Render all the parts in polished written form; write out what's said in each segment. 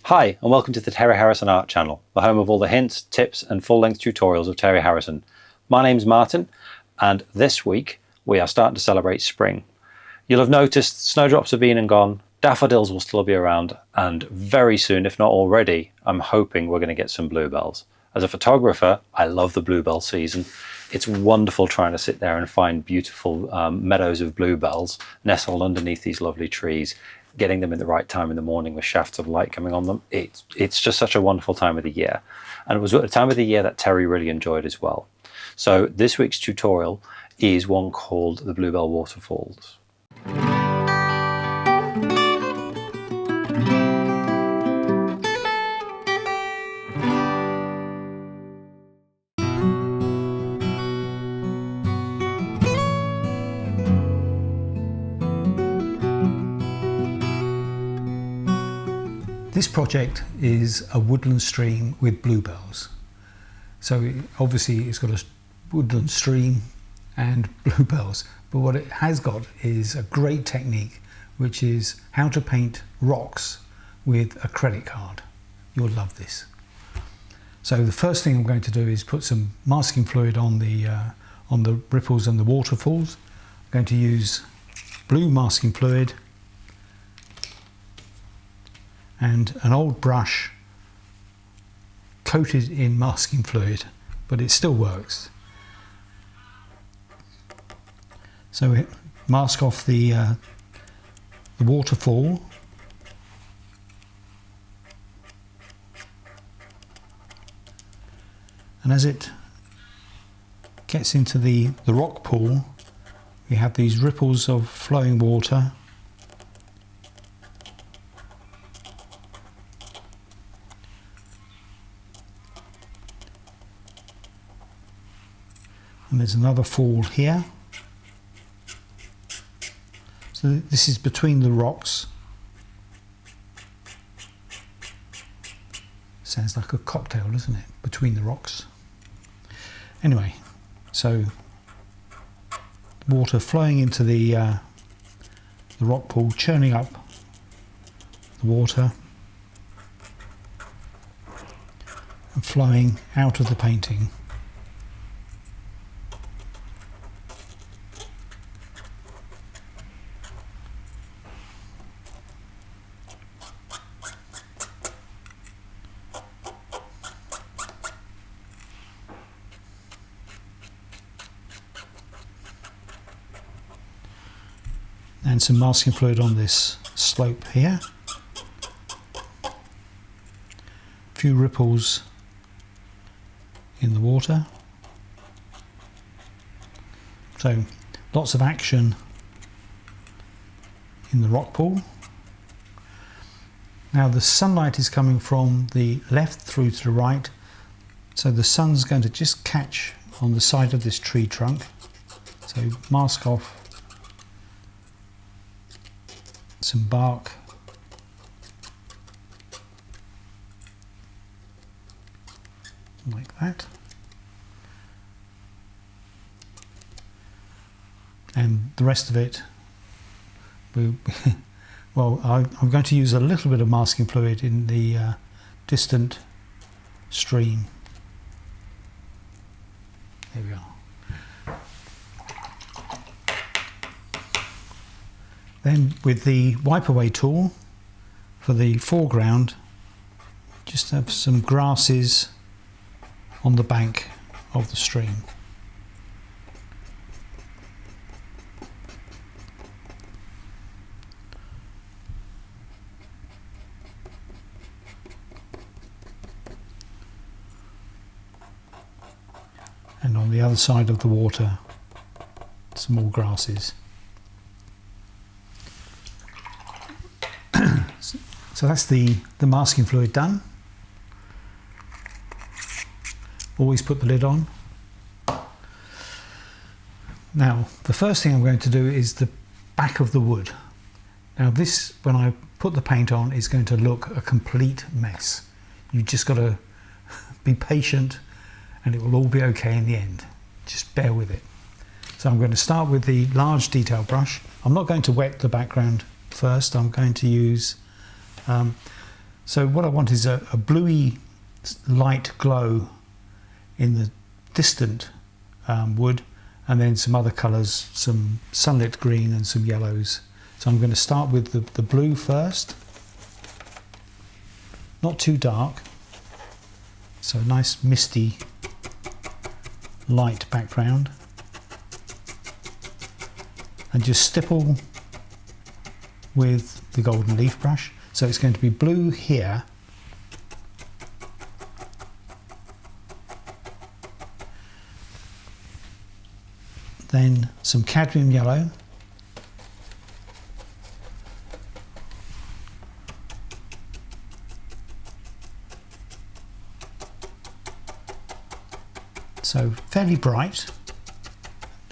Hi, and welcome to the Terry Harrison Art Channel, the home of all the hints, tips and full-length tutorials of Terry Harrison. My name's Martin, and this week we are starting to celebrate spring. You'll have noticed snowdrops have been and gone, daffodils will still be around, and very soon, if not already, I'm hoping we're going to get some bluebells. As a photographer, I love the bluebell season. It's wonderful trying to sit there and find beautiful meadows of bluebells nestled underneath these lovely trees, getting them in the right time in the morning with shafts of light coming on them. It's just such a wonderful time of the year. And it was a time of the year that Terry really enjoyed as well. So this week's tutorial is one called the Bluebell Waterfalls. This project is a woodland stream with bluebells. So obviously it's got a woodland stream and bluebells, but what it has got is a great technique, which is how to paint rocks with a credit card. You'll love this. So the first thing I'm going to do is put some masking fluid on the ripples and the waterfalls. I'm going to use blue masking fluid and an old brush coated in masking fluid, but it still works. So we mask off the waterfall, and as it gets into the rock pool, we have these ripples of flowing water. And there's another fall here. So this is between the rocks. Sounds like a cocktail, doesn't it? Between the rocks. Anyway, so water flowing into the rock pool, churning up the water and flowing out of the painting. And some masking fluid on this slope here. A few ripples in the water. So lots of action in the rock pool. Now the sunlight is coming from the left through to the right, so the sun's going to just catch on the side of this tree trunk. So mask off some bark, like that, and the rest of it, well, I'm going to use a little bit of masking fluid in the distant stream. There we are. Then with the wipe away tool for the foreground, just have some grasses on the bank of the stream. And on the other side of the water, some more grasses. So that's the masking fluid done. Always put the lid on. Now, the first thing I'm going to do is the back of the wood. Now this, when I put the paint on, is going to look a complete mess. You just got to be patient and it will all be okay in the end. Just bear with it. So I'm going to start with the large detail brush. I'm not going to wet the background first. I'm going to use So what I want is a bluey light glow in the distant wood, and then some other colours, some sunlit green and some yellows. So I'm going to start with the blue first, not too dark, so a nice misty light background, and just stipple with the golden leaf brush. So it's going to be blue here, then some cadmium yellow, so fairly bright.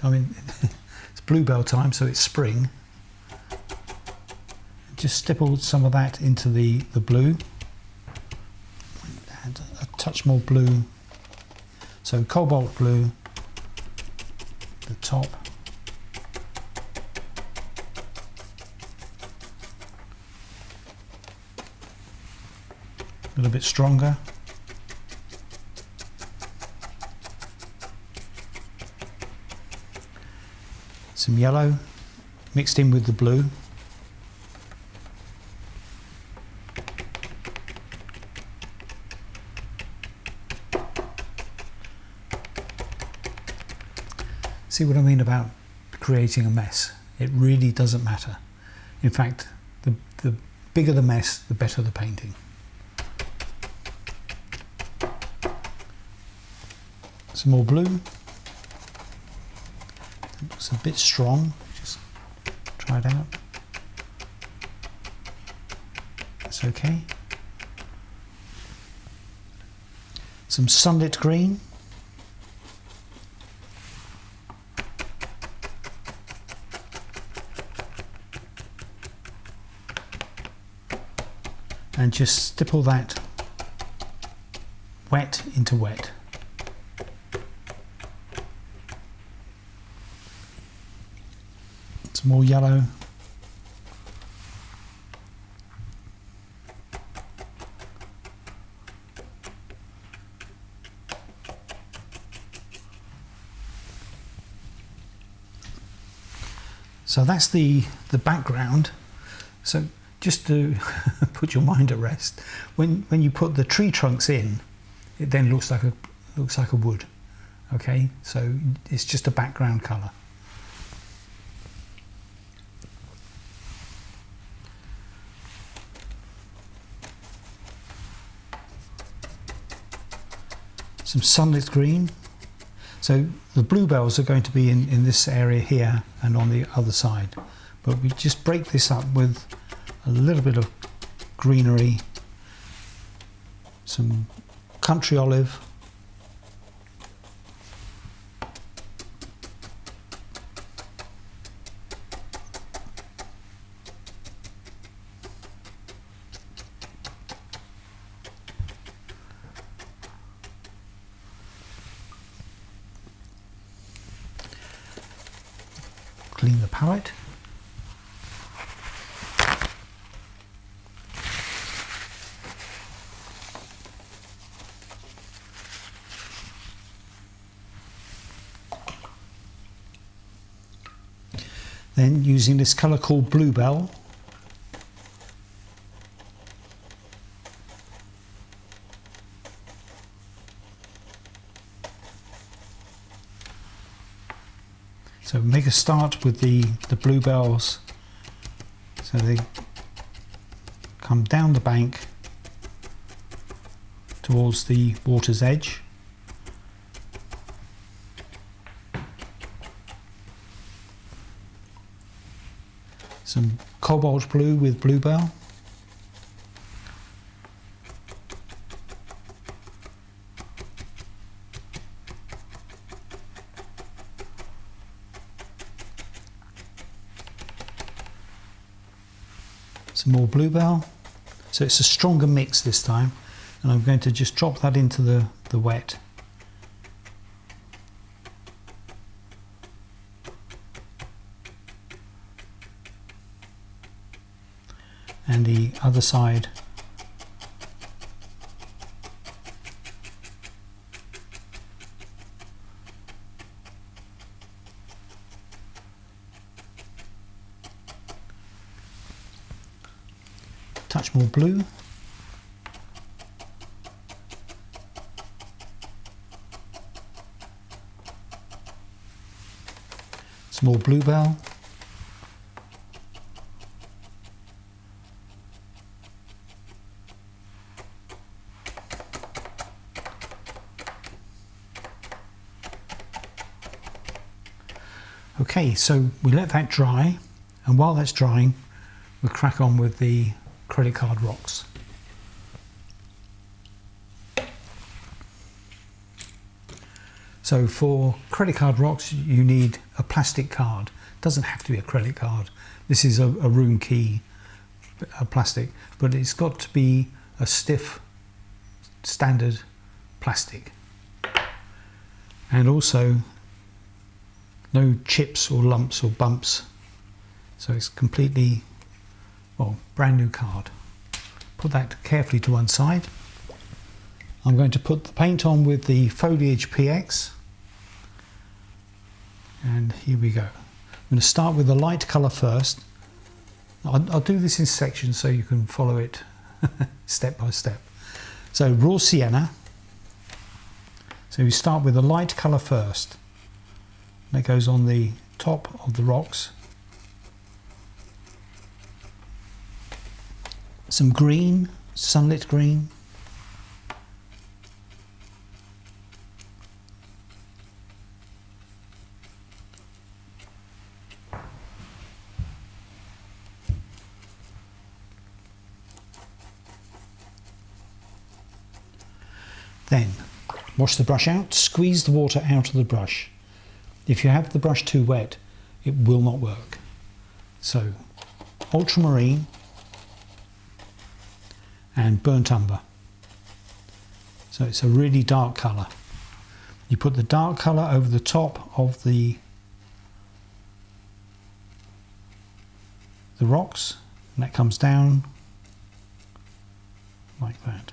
I mean, it's bluebell time, so it's spring. Just stipple some of that into the blue. Add a touch more blue. So cobalt blue, the top. A little bit stronger. Some yellow mixed in with the blue. See what I mean about creating a mess? It really doesn't matter. In fact, the bigger the mess, the better the painting. Some more blue. It's a bit strong, just try it out. That's okay. Some sunlit green. And just stipple that wet into wet. Some more yellow. So that's the background. So just to put your mind at rest, when you put the tree trunks in, it then looks like a wood. Okay, so it's just a background colour. Some sunlit green. So the bluebells are going to be in this area here and on the other side, but we just break this up with a little bit of greenery, some country olive, clean the palette. Then using this colour called Bluebell, so make a start with the bluebells, so they come down the bank towards the water's edge. Some cobalt blue with bluebell. Some more bluebell. So it's a stronger mix this time, and I'm going to just drop that into the wet. And the other side touch more blue. Some more bluebell. Okay, so we let that dry, and while that's drying, we'll crack on with the credit card rocks. So for credit card rocks, you need a plastic card. It doesn't have to be a credit card. This is a room key, a plastic, but it's got to be a stiff, standard plastic. And also no chips or lumps or bumps. So it's completely, well, brand new card. Put that carefully to one side. I'm going to put the paint on with the Foliage PX. And here we go. I'm going to start with the light colour first. I'll do this in sections so you can follow it step by step. So raw sienna. So we start with the light colour first. That goes on the top of the rocks. Some green, sunlit green. Then wash the brush out, squeeze the water out of the brush. If you have the brush too wet, it will not work. So ultramarine and burnt umber. So it's a really dark colour. You put the dark colour over the top of the rocks, and that comes down like that.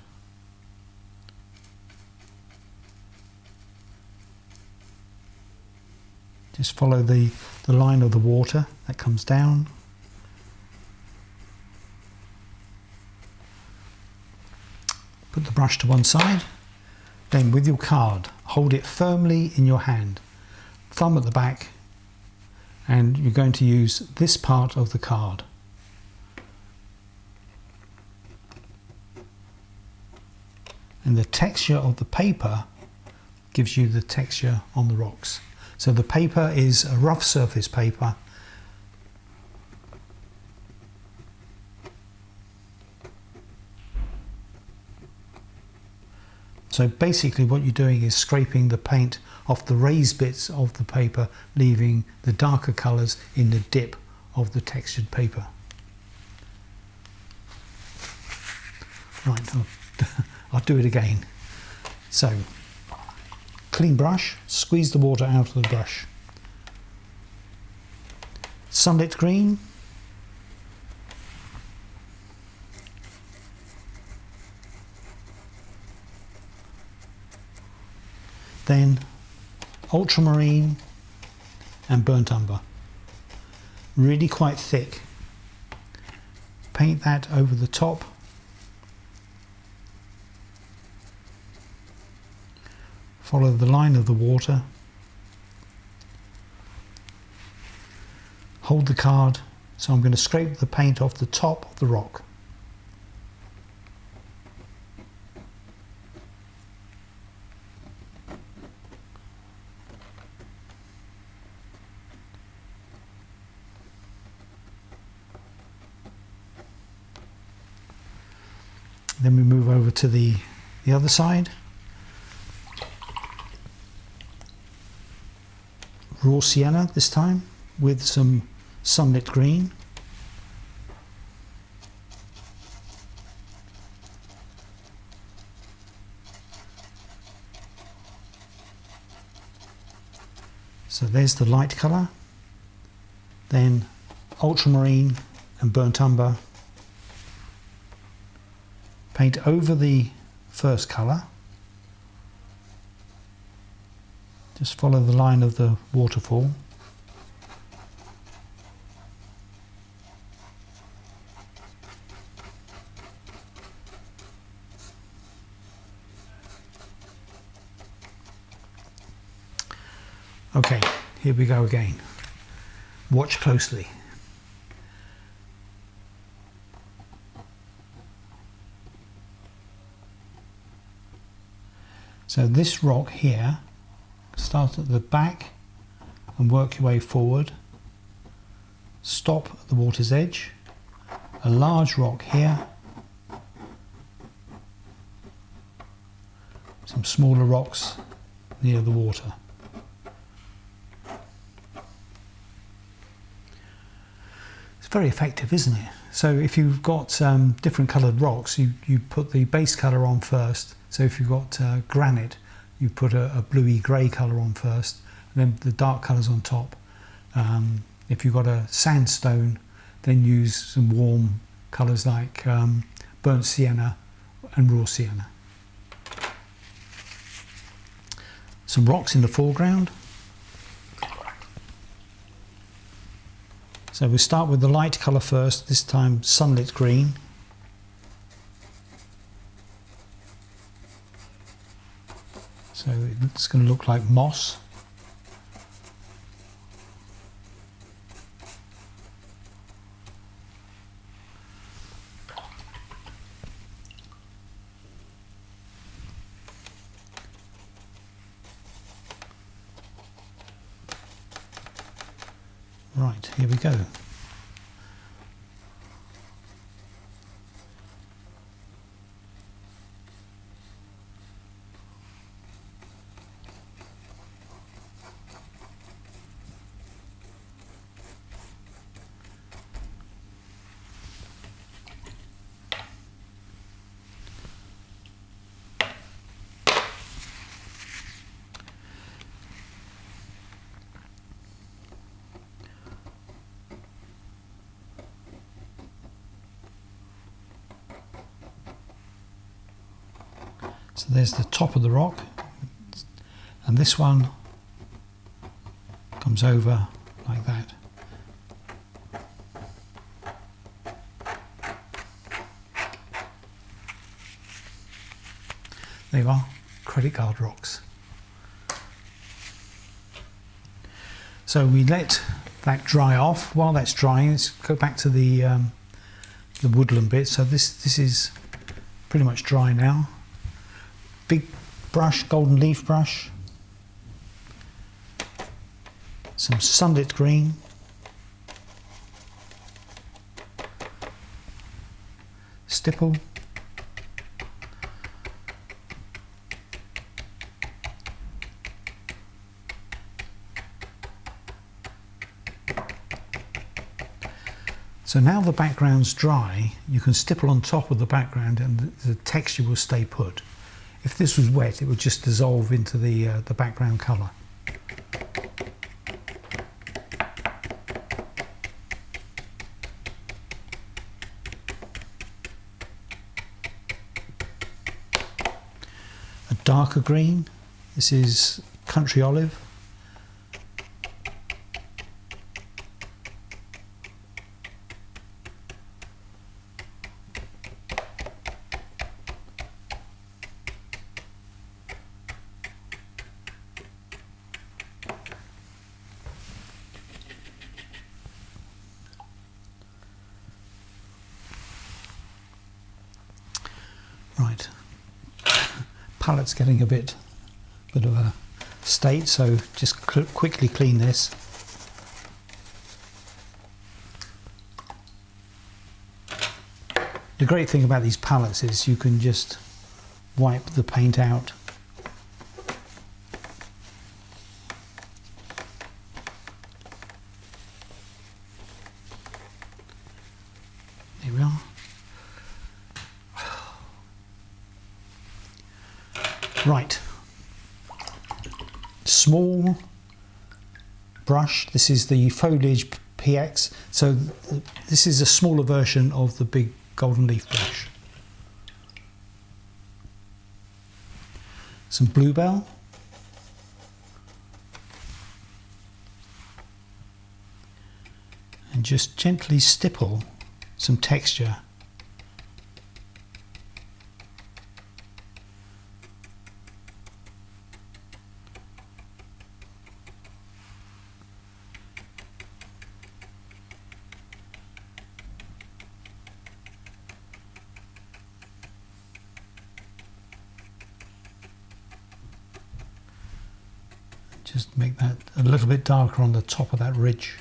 Just follow the line of the water that comes down. Put the brush to one side. Then with your card, hold it firmly in your hand, thumb at the back, and you're going to use this part of the card. And the texture of the paper gives you the texture on the rocks. So the paper is a rough surface paper. So basically what you're doing is scraping the paint off the raised bits of the paper, leaving the darker colours in the dip of the textured paper. Right, I'll do it again. So clean brush, squeeze the water out of the brush. Sunlit green. Then ultramarine and burnt umber. Really quite thick. Paint that over the top. Follow the line of the water. Hold the card, so I'm going to scrape the paint off the top of the rock. Then we move over to the other side. Raw sienna this time with some sunlit green. So there's the light colour, then ultramarine and burnt umber. Paint over the first colour. Just follow the line of the waterfall. Okay, here we go again. Watch closely. So this rock here, start at the back and work your way forward. Stop at the water's edge. A large rock here. Some smaller rocks near the water. It's very effective, isn't it? So if you've got different coloured rocks, you put the base colour on first. So if you've got granite, you put a bluey grey colour on first, and then the dark colours on top. If you've got a sandstone, then use some warm colours like burnt sienna and raw sienna. Some rocks in the foreground. So we'll start with the light colour first, this time sunlit green. So it's going to look like moss. Right, here we go. So there's the top of the rock, and this one comes over like that. There you are, credit card rocks. So we let that dry off. While that's drying, let's go back to the woodland bit. So this is pretty much dry now. Big brush, golden leaf brush, some sunlit green, stipple, so now the background's dry, you can stipple on top of the background and the texture will stay put. If this was wet, it would just dissolve into the background colour. A darker green, this is country olive. Right, palette's getting a bit of a state, so just quickly clean this. The great thing about these palettes is you can just wipe the paint out. There we are. Right, small brush, this is the foliage PX, so this is a smaller version of the big golden leaf brush. Some bluebell, and just gently stipple some texture. Just make that a little bit darker on the top of that ridge.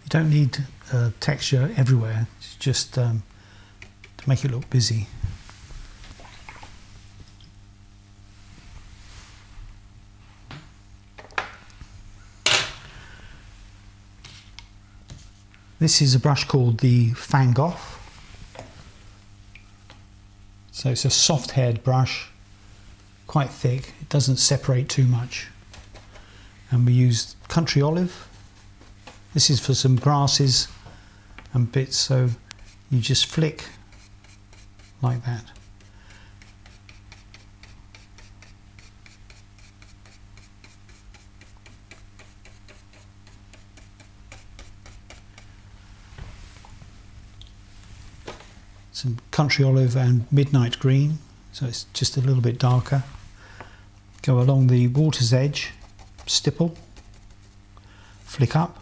You don't need texture everywhere, it's just to make it look busy. This is a brush called the Van Gogh. So it's a soft haired brush, quite thick, it doesn't separate too much. And we use country olive. This is for some grasses and bits, so you just flick like that. Some country olive and midnight green, so it's just a little bit darker. Go along the water's edge, stipple, flick up.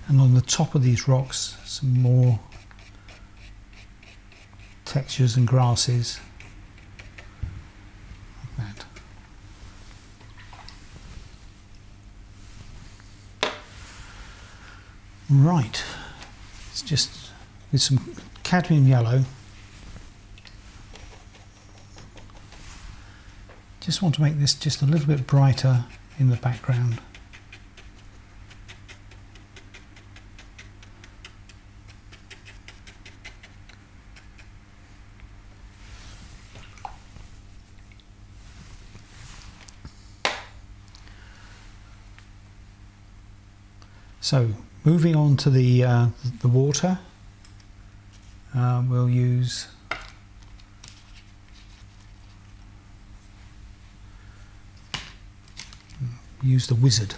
And on the top of these rocks, some more textures and grasses, like that. Right, it's just with some cadmium yellow. Just want to make this just a little bit brighter in the background. So moving on to the water, we'll use the Wizard.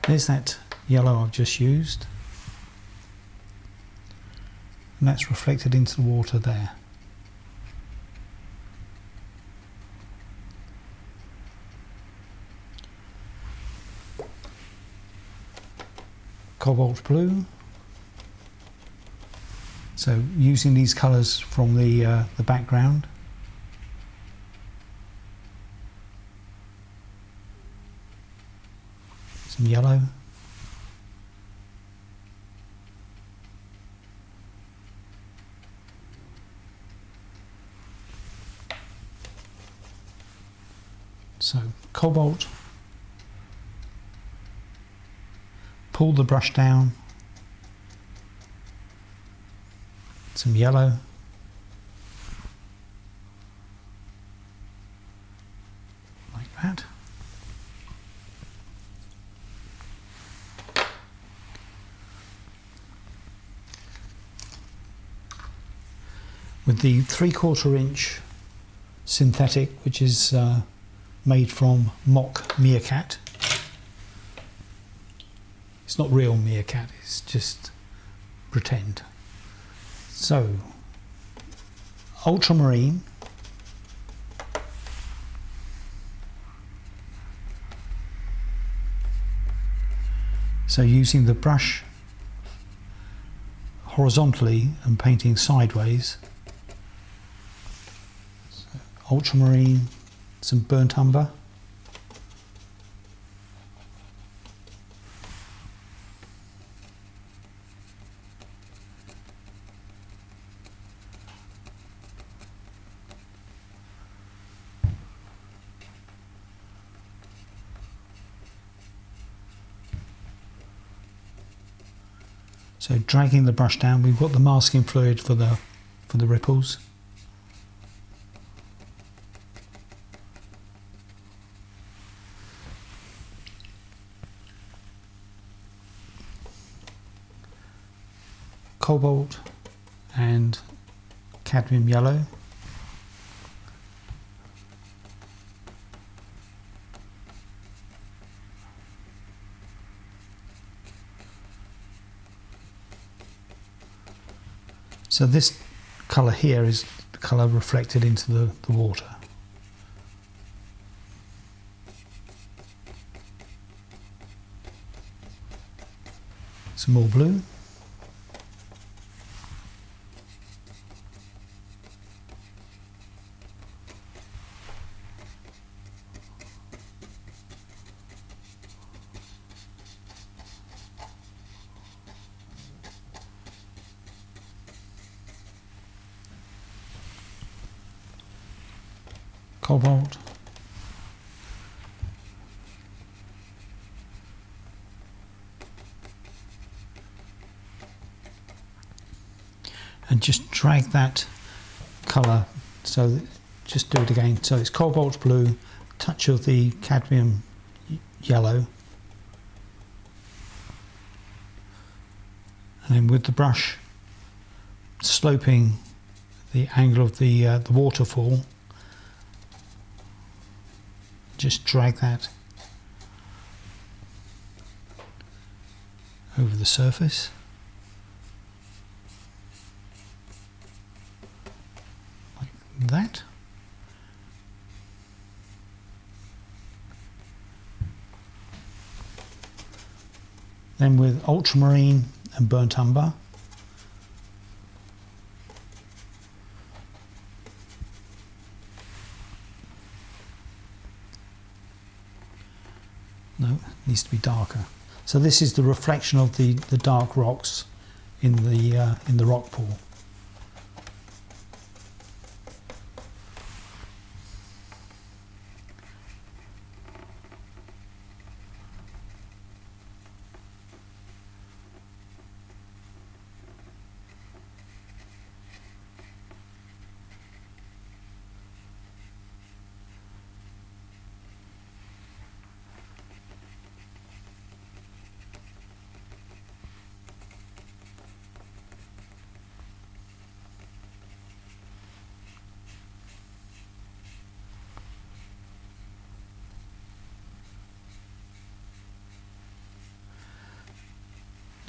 There's that yellow I've just used, and that's reflected into the water there. Cobalt blue. So using these colours from the background. Some yellow. So cobalt. Pull the brush down, some yellow, like that. With the 3/4 inch synthetic, which is made from mock meerkat. It's not real meerkat, it's just pretend. So, ultramarine. So using the brush horizontally and painting sideways. So, ultramarine, some burnt umber. So dragging the brush down, we've got the masking fluid for the ripples. Cobalt and cadmium yellow. So this colour here is the colour reflected into the water. Some more blue. Cobalt. And just drag that colour, so just do it again. So it's cobalt blue, touch of the cadmium yellow, and then with the brush sloping the angle of the waterfall, just drag that over the surface. Like that. Then with ultramarine and burnt umber, no, it needs to be darker. So this is the reflection of the dark rocks in the rock pool.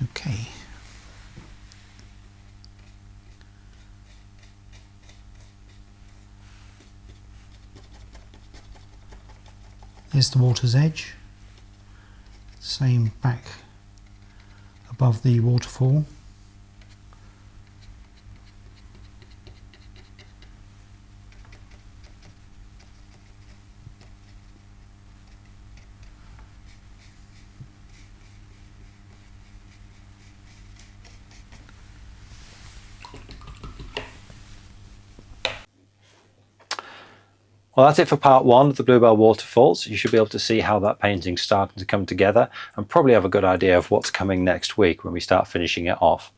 Okay. There's the water's edge. Same back above the waterfall. Well, that's it for part one of the Bluebell Waterfalls. You should be able to see how that painting's starting to come together and probably have a good idea of what's coming next week when we start finishing it off.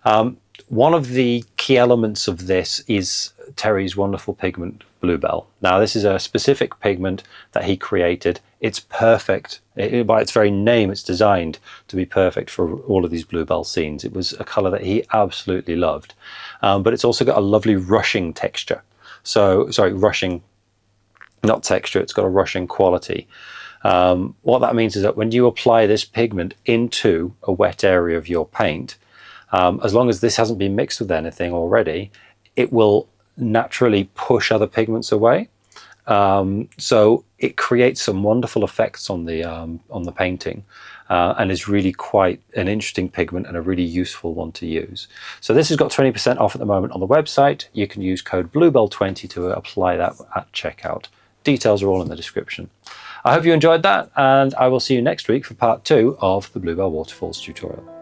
One of the key elements of this is Terry's wonderful pigment, Bluebell. Now, this is a specific pigment that he created. It's perfect. By its very name, it's designed to be perfect for all of these Bluebell scenes. It was a colour that he absolutely loved. But it's also got a lovely rushing texture. Rushing, not texture, it's got a rushing quality. What that means is that when you apply this pigment into a wet area of your paint, as long as this hasn't been mixed with anything already, it will naturally push other pigments away. So it creates some wonderful effects on the painting, and is really quite an interesting pigment and a really useful one to use. So this has got 20% off at the moment on the website. You can use code Bluebell20 to apply that at checkout. Details are all in the description. I hope you enjoyed that, and I will see you next week for part 2 of the Bluebell Waterfalls tutorial.